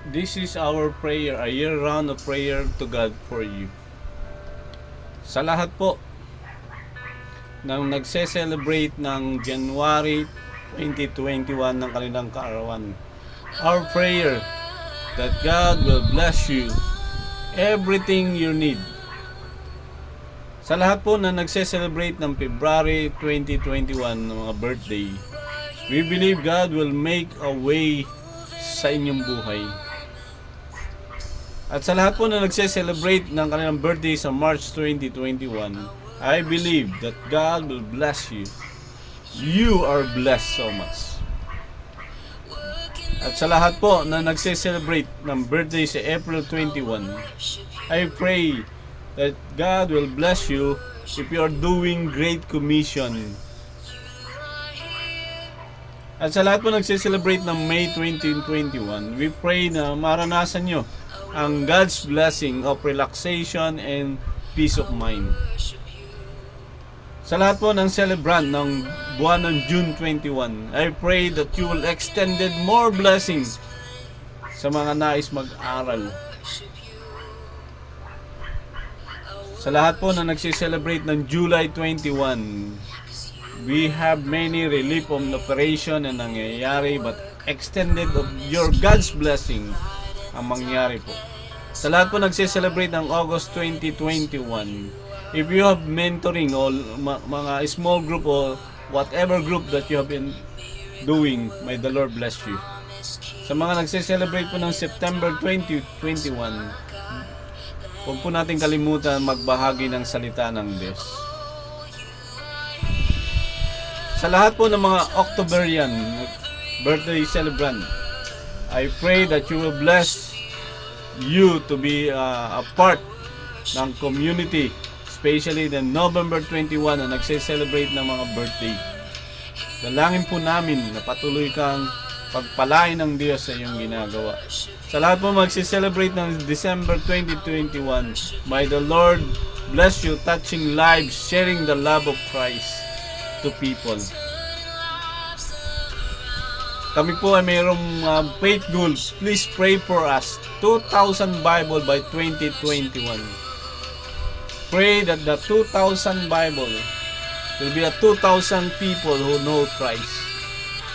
This is our prayer, a year-round of prayer to God for you. Sa lahat po ng nagse-celebrate ng January 2021 ng kanilang kaarawan, our prayer that God will bless you everything you need. Sa lahat po na nagse-celebrate ng February 2021 ng mga birthday, we believe God will make a way sa inyong buhay. At sa lahat po na nagse-celebrate ng kanilang birthday sa March 2021, I believe that God will bless you. You are blessed so much. At sa lahat po na nagse-celebrate ng birthday sa April 21, I pray that God will bless you if you are doing Great Commission. At sa lahat po nagse-celebrate ng May 2021, we pray na maranasan nyo ang God's blessing of relaxation and peace of mind. Sa lahat po ng celebrant ng buwan ng June 21, I pray that you will extended more blessings sa mga nais mag-aral. Sa lahat po na nagsi-celebrate ng July 21, we have many relief of operation na nangyayari but extended of your God's blessing ang mangyari po. Sa lahat po nagse-celebrate ng August 2021, if you have mentoring o mga small group or whatever group that you have been doing, may the Lord bless you. Sa mga nagse-celebrate po ng September 2021, huwag po natin kalimutan magbahagi ng salita ng Diyos. Sa lahat po ng mga Octoberian birthday celebrant, I pray that you will bless you to be a part ng community, especially the November 21 na nagse-celebrate ng mga birthday. Dalangin po namin na patuloy kang pagpalain ng Diyos sa iyong ginagawa. Sa lahat po magse-celebrate ng December 2021, may the Lord bless you touching lives, sharing the love of Christ to people. Kami po ay mayroong faith goals. Please pray for us. 2,000 Bible by 2021. Pray that the 2,000 Bible will be a 2,000 people who know Christ.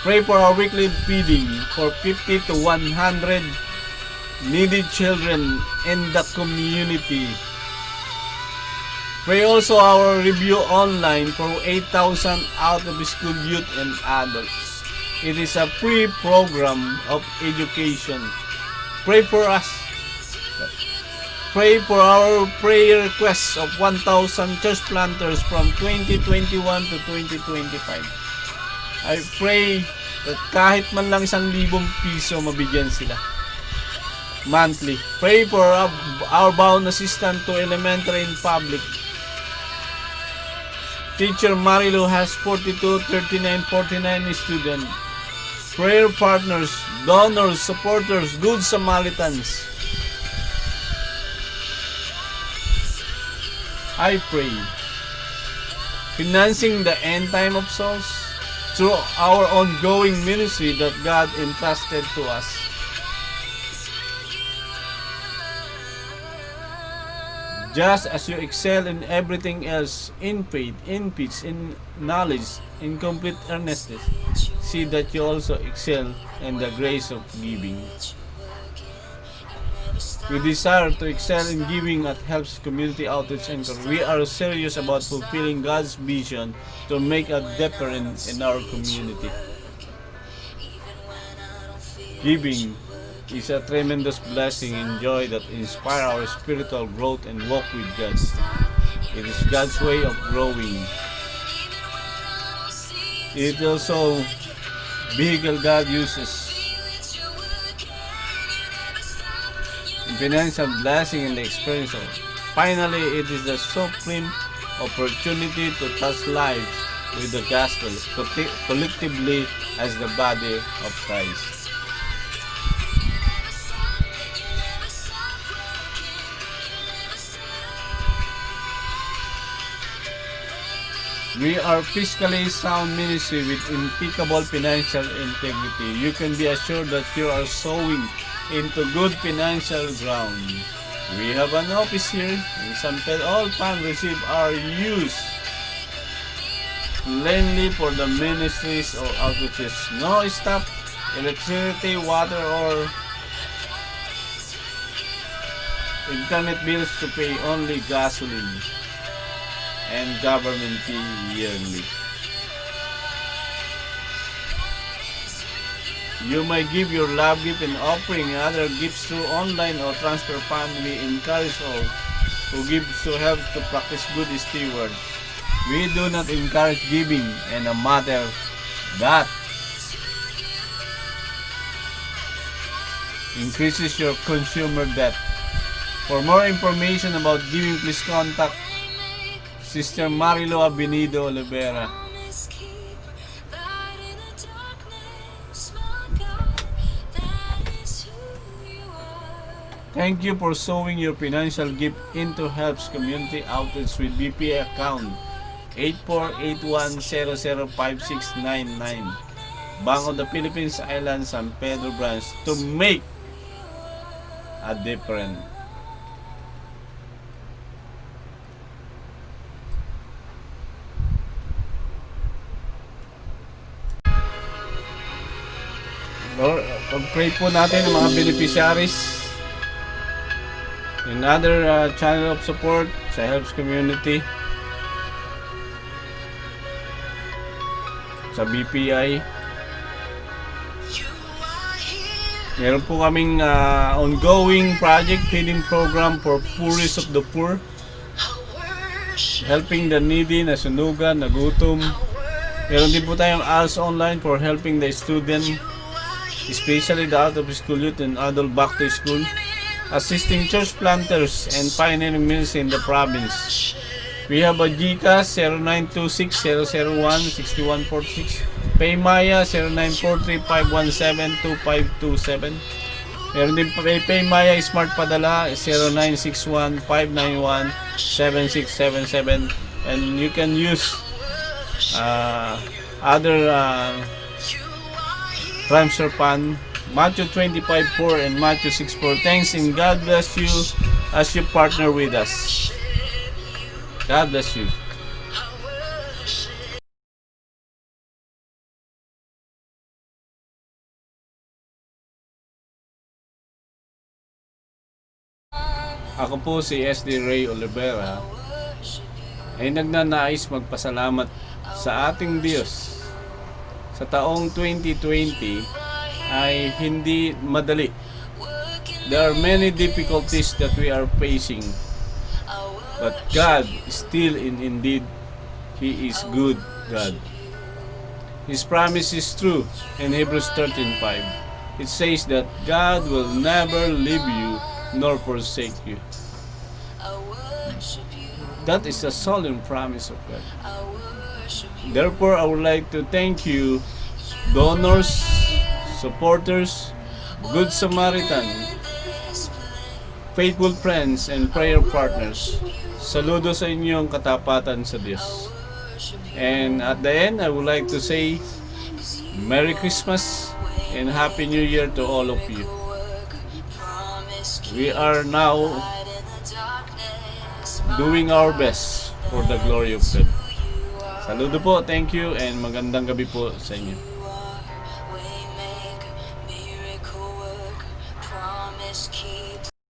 Pray for our weekly feeding for 50 to 100 needy children in the community. Pray also our review online for 8,000 out of school youth and adults. It is a free program of education. Pray for us. Pray for our prayer requests of 1,000 church planters from 2021 to 2025. I pray that kahit man lang 1,000 piso mabigyan sila monthly. Pray for our bound assistant to elementary and public. Teacher Marilu has 42, 39, 49 students. Prayer partners, donors, supporters, good Samaritans. I pray, financing the end time of souls through our ongoing ministry that God entrusted to us. Just as you excel in everything else, in faith, in peace, in knowledge, in complete earnestness, see that you also excel in the grace of giving. We desire to excel in giving that helps community outreach and we are serious about fulfilling God's vision to make a difference in our community. Giving is a tremendous blessing and joy that inspire our spiritual growth and walk with God. It is God's way of growing. It is also vehicle God uses in financial blessing and the experience of. Finally, it is the supreme opportunity to touch lives with the gospel collectively as the body of Christ. We are fiscally sound ministry with impeccable financial integrity. You can be assured that you are sowing into good financial ground. We have an office here in San Pedro. All funds received are used plainly for the ministries or outreaches. No staff, electricity, water, or internet bills to pay, only gasoline and government fee yearly. You may give your love gift and offering other gifts through online or transfer family. Encourage all who give to help to practice good steward. We do not encourage giving in a matter that increases your consumer debt. For more information about giving, please contact Sister Marilo Abinido Olivera. Thank you for sowing your financial gift into helps community outreach with BPI account 8481005699, Bank of the Philippines Island, San Pedro Branch, to make a difference. Lord, pag-pray po natin ang mga beneficiaries another channel of support sa helps community sa BPI. Meron po kaming ongoing project feeding program for poorest of the poor, helping the needy, nasunugan, nagutom. Meron din po tayong ALS online for helping the student, especially the out of school youth and adult back to school, assisting church planters and pioneering ministry in the province. We have a GCash 0926-001-6146, Paymaya 0943-517-2527. Meron din Paymaya Smart Padala 0961-591-7677, and you can use other transfer fund Matthew 25:4 and Matthew 6:4. Thanks and God bless you as you partner with us. God bless you. Ako po si SD Ray Olivera ay nagnanais magpasalamat sa ating Diyos sa taong 2020 ay hindi madali. There are many difficulties that we are facing, but God still indeed He is good God. His promise is true in Hebrews 13:5. It says that God will never leave you nor forsake you. That is a solemn promise of God. Therefore, I would like to thank you, donors, supporters, good Samaritans, faithful friends, and prayer partners. Saludo sa inyong katapatan sa Diyos. And at the end, I would like to say Merry Christmas and Happy New Year to all of you. We are now doing our best for the glory of God. Saludo po, thank you, and magandang gabi po sa inyo.